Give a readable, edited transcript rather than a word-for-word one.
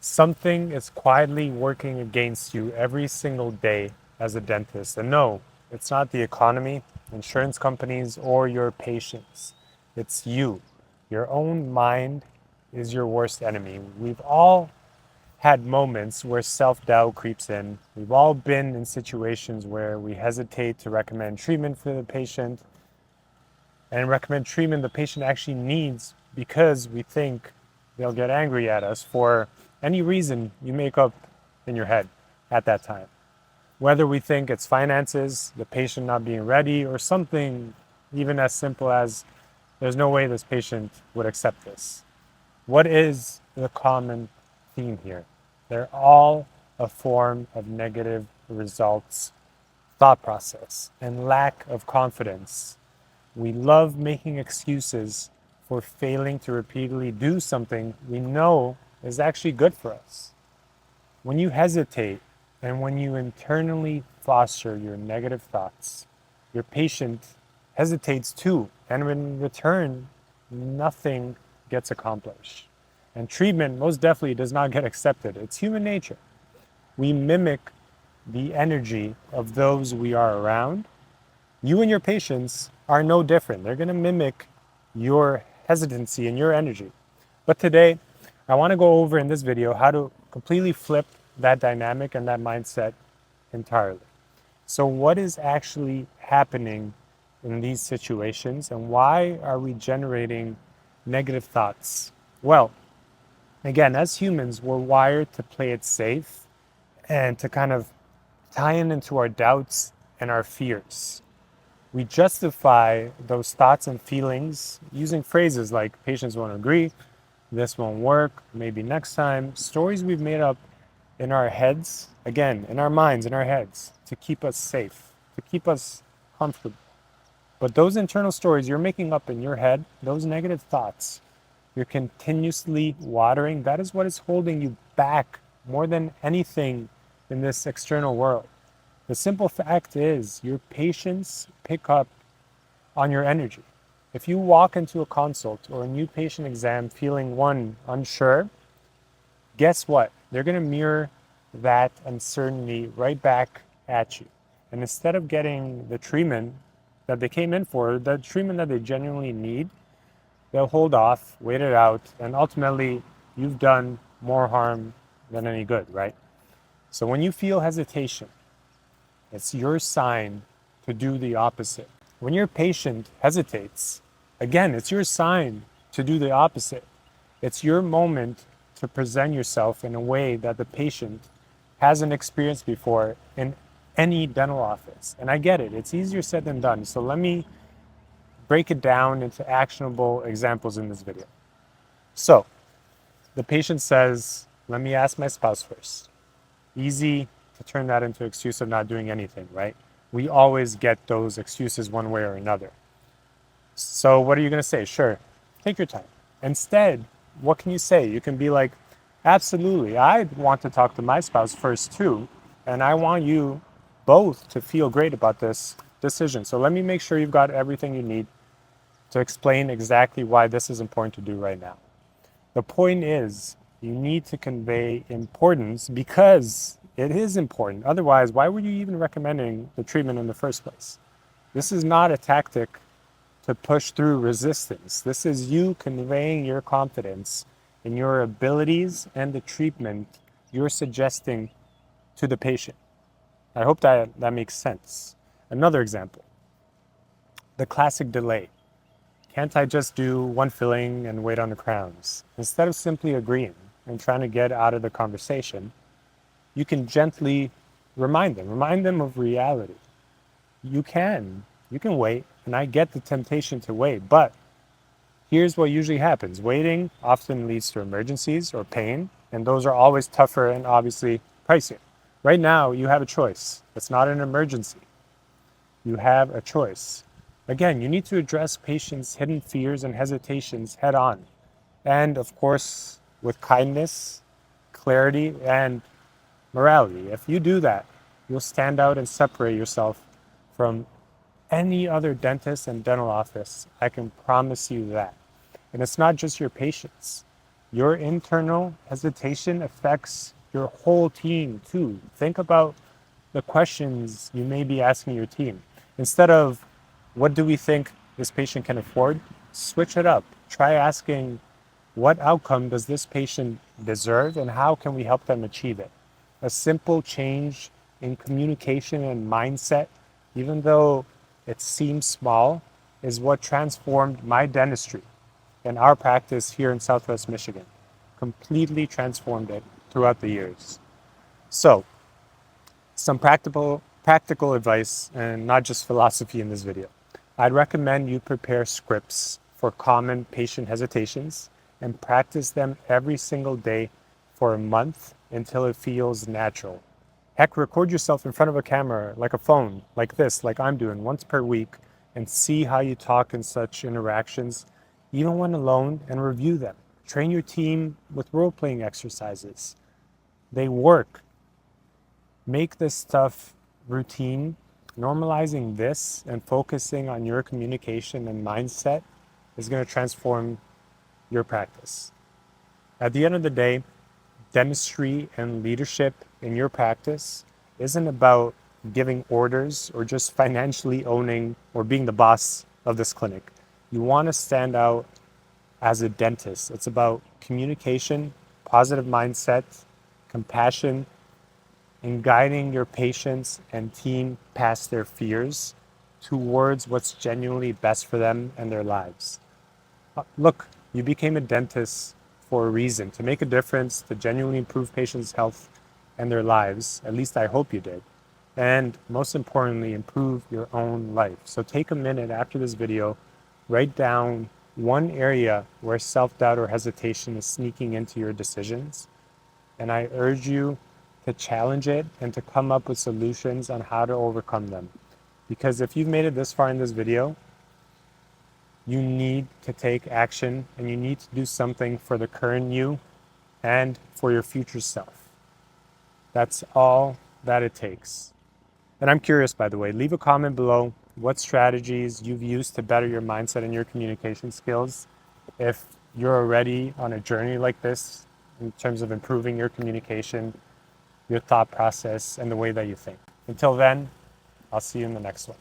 Something is quietly working against you every single day as a dentist. And no, it's not the economy, insurance companies, or your patients. It's you. Your own mind is your worst enemy. We've all had moments where self doubt creeps in. We've all been in situations where we hesitate to recommend treatment for the patient and recommend treatment the patient actually needs because we think they'll get angry at us for any reason you make up in your head at that time. Whether we think it's finances, the patient not being ready, or something even as simple as there's no way this patient would accept this. What is the common theme here? They're all a form of negative results, thought process, and lack of confidence. We love making excuses for failing to repeatedly do something we know is actually good for us. When you hesitate and when you internally foster your negative thoughts, your patient hesitates too, and in return, nothing gets accomplished. And treatment most definitely does not get accepted. It's human nature. We mimic the energy of those we are around. You and your patients are no different. They're going to mimic your hesitancy and your energy. But today, I want to go over in this video how to completely flip that dynamic and that mindset entirely. So, what is actually happening in these situations and why are we generating negative thoughts? Well, again, as humans, we're wired to play it safe and to kind of tie in into our doubts and our fears. We justify those thoughts and feelings using phrases like patients won't agree, this won't work, maybe next time, stories we've made up in our heads, again, in our minds, in our heads, to keep us safe, to keep us comfortable. But those internal stories you're making up in your head, those negative thoughts, you're continuously watering, that is what is holding you back more than anything in this external world. The simple fact is your patients pick up on your energy. If you walk into a consult or a new patient exam feeling one, unsure, guess what? They're going to mirror that uncertainty right back at you. And instead of getting the treatment that they came in for, the treatment that they genuinely need, they'll hold off, wait it out, and ultimately you've done more harm than any good, right? So when you feel hesitation, it's your sign to do the opposite. When your patient hesitates, again, it's your sign to do the opposite. It's your moment to present yourself in a way that the patient hasn't experienced before in any dental office. And I get it, it's easier said than done. So let me break it down into actionable examples in this video. So the patient says, let me ask my spouse first. Easy to turn that into an excuse of not doing anything, right? We always get those excuses one way or another. So what are you going to say? Sure, take your time. Instead, what can you say? You can be like, absolutely, I want to talk to my spouse first too, and I want you both to feel great about this decision. So let me make sure you've got everything you need to explain exactly why this is important to do right now. The point is, you need to convey importance because it is important. Otherwise, why were you even recommending the treatment in the first place? This is not a tactic to push through resistance. This is you conveying your confidence in your abilities and the treatment you're suggesting to the patient. I hope that makes sense. Another example, the classic delay. Can't I just do one filling and wait on the crowns? Instead of simply agreeing and trying to get out of the conversation, you can gently remind them of reality. You can wait, and I get the temptation to wait, but here's what usually happens. Waiting often leads to emergencies or pain, and those are always tougher and obviously pricier. Right now, you have a choice. It's not an emergency. You have a choice. Again, you need to address patients' hidden fears and hesitations head on. And of course, with kindness, clarity, and morality. If you do that, you'll stand out and separate yourself from any other dentist and dental office. I can promise you that. And it's not just your patients. Your internal hesitation affects your whole team too. Think about the questions you may be asking your team. Instead of, what do we think this patient can afford? Switch it up. Try asking, what outcome does this patient deserve and how can we help them achieve it? A simple change in communication and mindset, even though it seems small, is what transformed my dentistry and our practice here in Southwest Michigan. Completely transformed it throughout the years. So, some practical advice and not just philosophy in this video. I'd recommend you prepare scripts for common patient hesitations and practice them every single day for a month until it feels natural. Heck, record yourself in front of a camera, like a phone, like this, like I'm doing, once per week, and see how you talk in such interactions, even when alone, and review them. Train your team with role playing exercises. They work. Make this stuff routine. Normalizing this and focusing on your communication and mindset is going to transform your practice. At the end of the day, dentistry and leadership in your practice isn't about giving orders or just financially owning or being the boss of this clinic. You want to stand out as a dentist. It's about communication, positive mindset, compassion, and guiding your patients and team past their fears towards what's genuinely best for them and their lives. Look, you became a dentist for a reason, to make a difference, to genuinely improve patients' health and their lives. At least I hope you did. And most importantly, improve your own life. So take a minute after this video, write down one area where self-doubt or hesitation is sneaking into your decisions. And I urge you to challenge it and to come up with solutions on how to overcome them. Because if you've made it this far in this video, you need to take action and you need to do something for the current you and for your future self. That's all that it takes. And I'm curious, by the way, leave a comment below what strategies you've used to better your mindset and your communication skills. If you're already on a journey like this in terms of improving your communication, your thought process, and the way that you think. Until then, I'll see you in the next one.